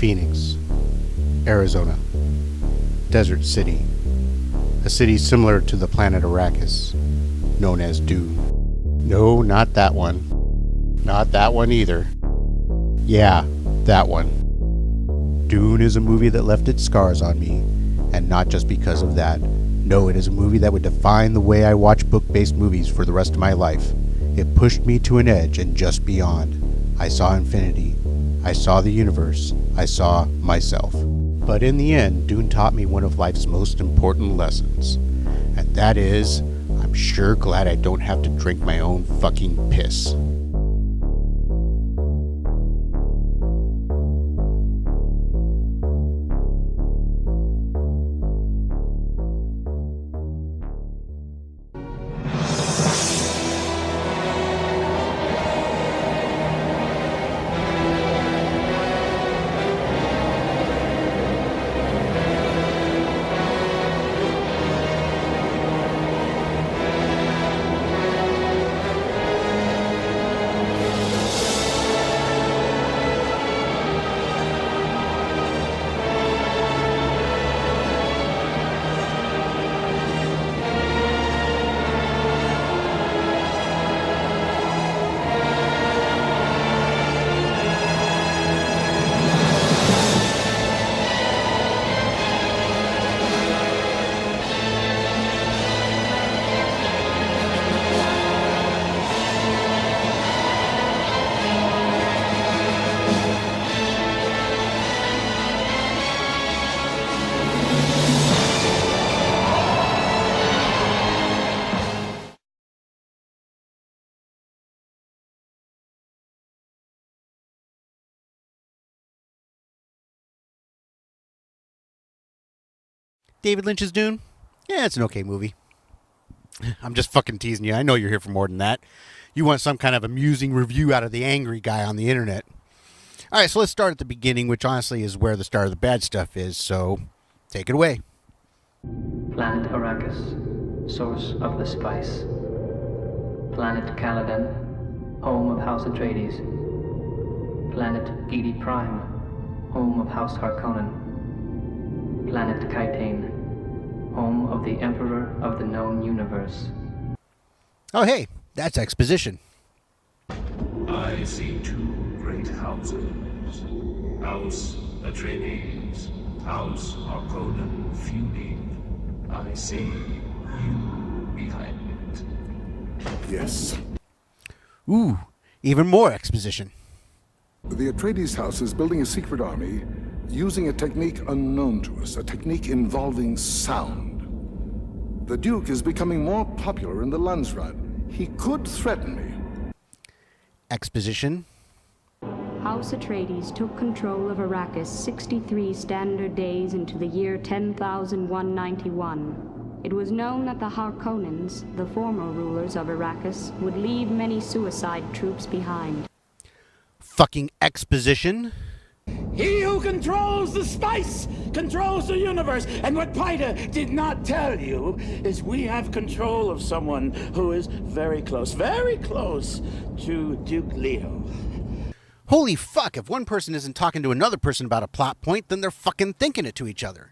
Phoenix, Arizona. Desert city. A city similar to the planet Arrakis, known as Dune. No, not that one. Not that one either. Yeah, that one. Dune is a movie that left its scars on me, and not just because of that. No, it is a movie that would define the way I watch book-based movies for the rest of my life. It pushed me to an edge and just beyond. I saw infinity. I saw the universe. I saw myself. But in the end, Dune taught me one of life's most important lessons. And that is, I'm sure glad I don't have to drink my own fucking piss. David Lynch's Dune? Yeah, it's an okay movie. I'm just fucking teasing you. I know you're here for more than that. You want some kind of amusing review out of the angry guy on the internet. Alright, so let's start at the beginning, which honestly is where the start of the bad stuff is, so take it away. Planet Arrakis, source of the spice. Planet Caladan, home of House Atreides. Planet Giedi Prime, home of House Harkonnen. Planet Kaitane, home of the Emperor of the known universe. Oh hey, that's exposition. I see two great houses. House Atreides, House Harkonnen feuding. I see you behind it. Yes. Ooh, even more exposition. The Atreides house is building a secret army using a technique unknown to us, a technique involving sound. The Duke is becoming more popular in the Landsraad. He could threaten me. Exposition. House Atreides took control of Arrakis 63 standard days into the year 10,191. It was known that the Harkonnens, the former rulers of Arrakis, would leave many suicide troops behind. Fucking exposition. He who controls the spice controls the universe. And what Pita did not tell you is we have control of someone who is very close to Duke Leo. Holy fuck, if one person isn't talking to another person about a plot point, then they're fucking thinking it to each other.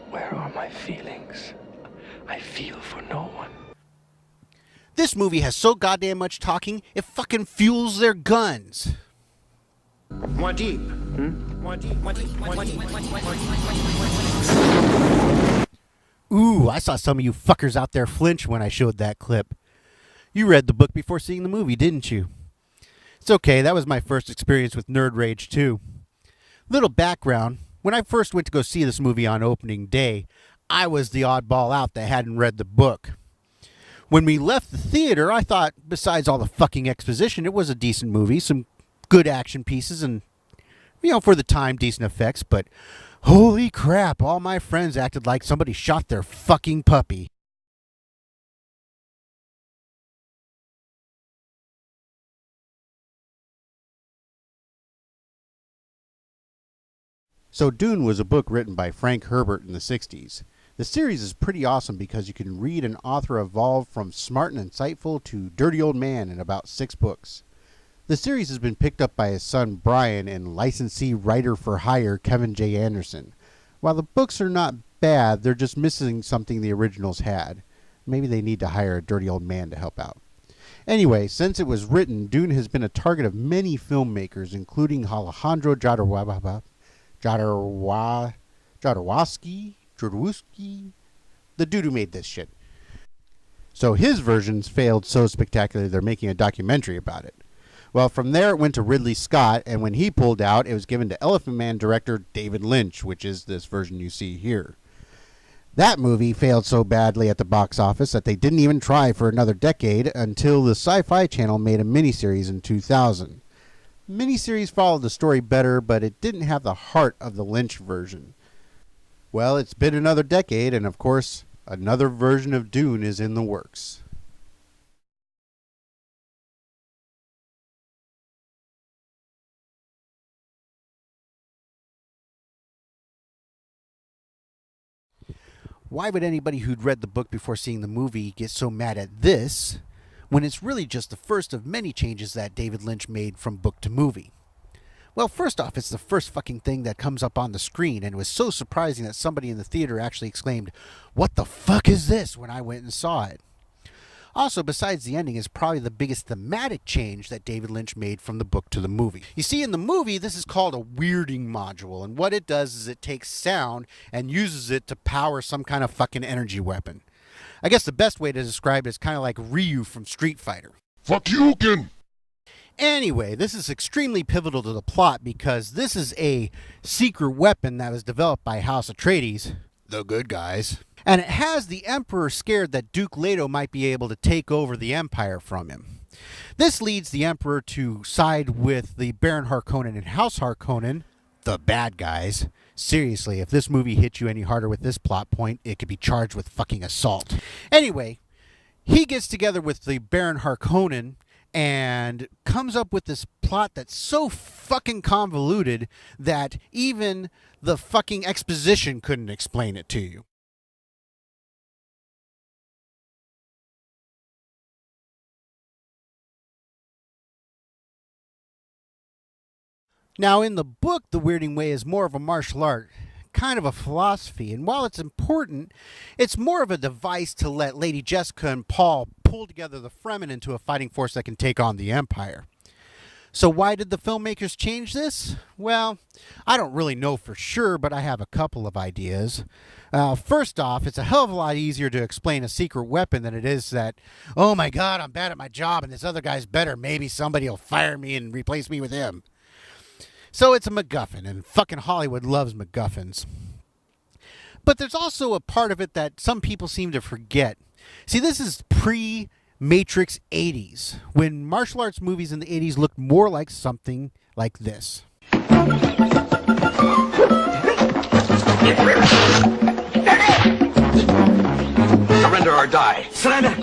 Where are my feelings? I feel for no one. This movie has so goddamn much talking, it fucking fuels their guns. More deep. Ooh, I saw some of you fuckers out there flinch when I showed that clip. You read the book before seeing the movie, didn't you? It's okay, that was my first experience with Nerd Rage too. Little background, when I first went to go see this movie on opening day, I was the oddball out that hadn't read the book. When we left the theater, I thought, besides all the fucking exposition, it was a decent movie, some good action pieces and, for the time, decent effects, but holy crap, all my friends acted like somebody shot their fucking puppy. So Dune was a book written by Frank Herbert in the 60s. The series is pretty awesome because you can read an author evolve from smart and insightful to dirty old man in about 6 books. The series has been picked up by his son Brian and licensee writer for hire Kevin J. Anderson. While the books are not bad, they're just missing something the originals had. Maybe they need to hire a dirty old man to help out. Anyway, since it was written, Dune has been a target of many filmmakers, including Alejandro Jodorowsky, the dude who made this shit. So his versions failed so spectacularly they're making a documentary about it. Well, from there it went to Ridley Scott, and when he pulled out, it was given to Elephant Man director David Lynch, which is this version you see here. That movie failed so badly at the box office that they didn't even try for another decade until the Sci-Fi Channel made a miniseries in 2000. The miniseries followed the story better, but it didn't have the heart of the Lynch version. Well, it's been another decade, and of course, another version of Dune is in the works. Why would anybody who'd read the book before seeing the movie get so mad at this, when it's really just the first of many changes that David Lynch made from book to movie? Well, first off, it's the first fucking thing that comes up on the screen, and it was so surprising that somebody in the theater actually exclaimed, "What the fuck is this?" when I went and saw it. Also, besides the ending, is probably the biggest thematic change that David Lynch made from the book to the movie. You see, in the movie, this is called a weirding module, and what it does is it takes sound and uses it to power some kind of fucking energy weapon. I guess the best way to describe it is kind of like Ryu from Street Fighter. Fuck you again! Anyway, this is extremely pivotal to the plot because this is a secret weapon that was developed by House Atreides, the good guys. And it has the Emperor scared that Duke Leto might be able to take over the Empire from him. This leads the Emperor to side with the Baron Harkonnen and House Harkonnen, the bad guys. Seriously, if this movie hits you any harder with this plot point, it could be charged with fucking assault. Anyway, he gets together with the Baron Harkonnen and comes up with this plot that's so fucking convoluted that even the fucking exposition couldn't explain it to you. Now, in the book, the Weirding Way is more of a martial art, kind of a philosophy, and while it's important, it's more of a device to let Lady Jessica and Paul pull together the Fremen into a fighting force that can take on the Empire. So why did the filmmakers change this? Well, I don't really know for sure, but I have a couple of ideas. First off, it's a hell of a lot easier to explain a secret weapon than it is that, oh my god, I'm bad at my job and this other guy's better, maybe somebody will fire me and replace me with him. So it's a MacGuffin, and fucking Hollywood loves MacGuffins. But there's also a part of it that some people seem to forget. See, this is pre-Matrix 80s, when martial arts movies in the 80s looked more like something like this. Surrender or die. Surrender!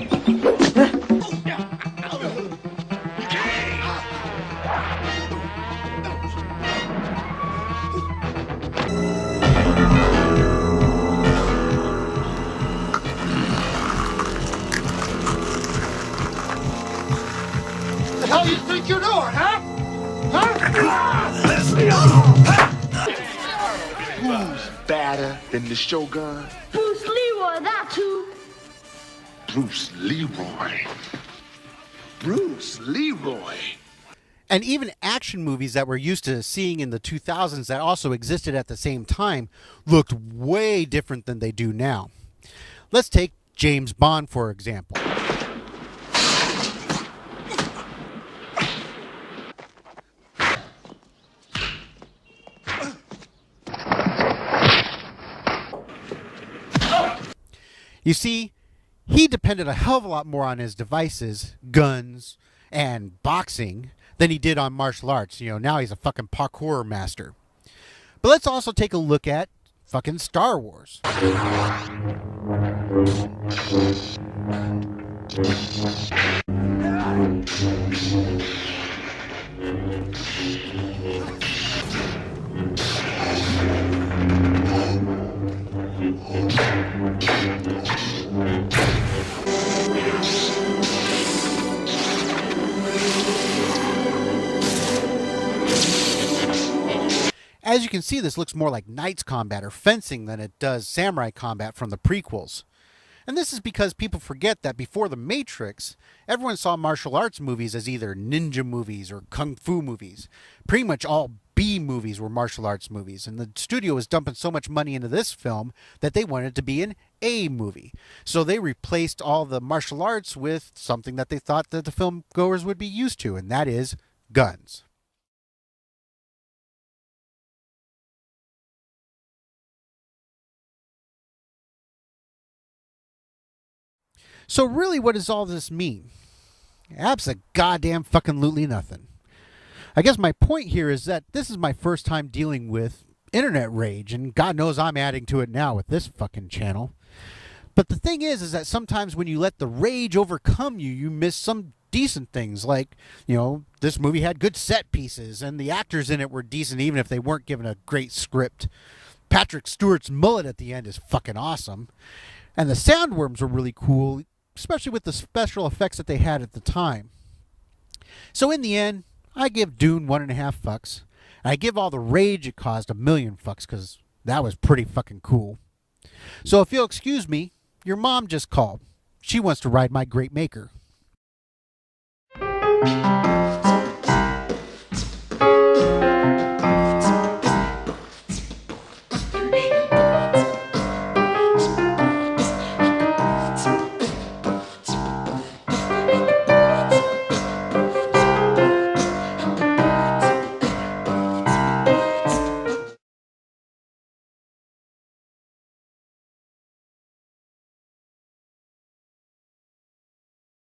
The hell you think you're doing, huh? Who's badder than the Shogun? Bruce Leroy, that's who. Bruce Leroy. Bruce Leroy. And even action movies that we're used to seeing in the 2000s that also existed at the same time looked way different than they do now. Let's take James Bond, for example. You see, he depended a hell of a lot more on his devices, guns, and boxing than he did on martial arts. You know, now he's a fucking parkour master. But let's also take a look at fucking Star Wars. As you can see, this looks more like knights combat or fencing than it does samurai combat from the prequels. And this is because people forget that before The Matrix, everyone saw martial arts movies as either ninja movies or kung fu movies. Pretty much all B movies were martial arts movies, and the studio was dumping so much money into this film that they wanted it to be an A movie. So they replaced all the martial arts with something that they thought that the film goers would be used to, and that is guns. So really, what does all this mean? Abso-goddamn-fucking-lutely nothing. I guess my point here is that this is my first time dealing with internet rage, and God knows I'm adding to it now with this fucking channel. But the thing is that sometimes when you let the rage overcome you, you miss some decent things. Like, this movie had good set pieces, and the actors in it were decent even if they weren't given a great script. Patrick Stewart's mullet at the end is fucking awesome. And the sandworms were really cool, especially with the special effects that they had at the time. So in the end, I give Dune 1.5 fucks. And I give all the rage it caused 1,000,000 fucks, because that was pretty fucking cool. So if you'll excuse me, your mom just called. She wants to ride my great maker.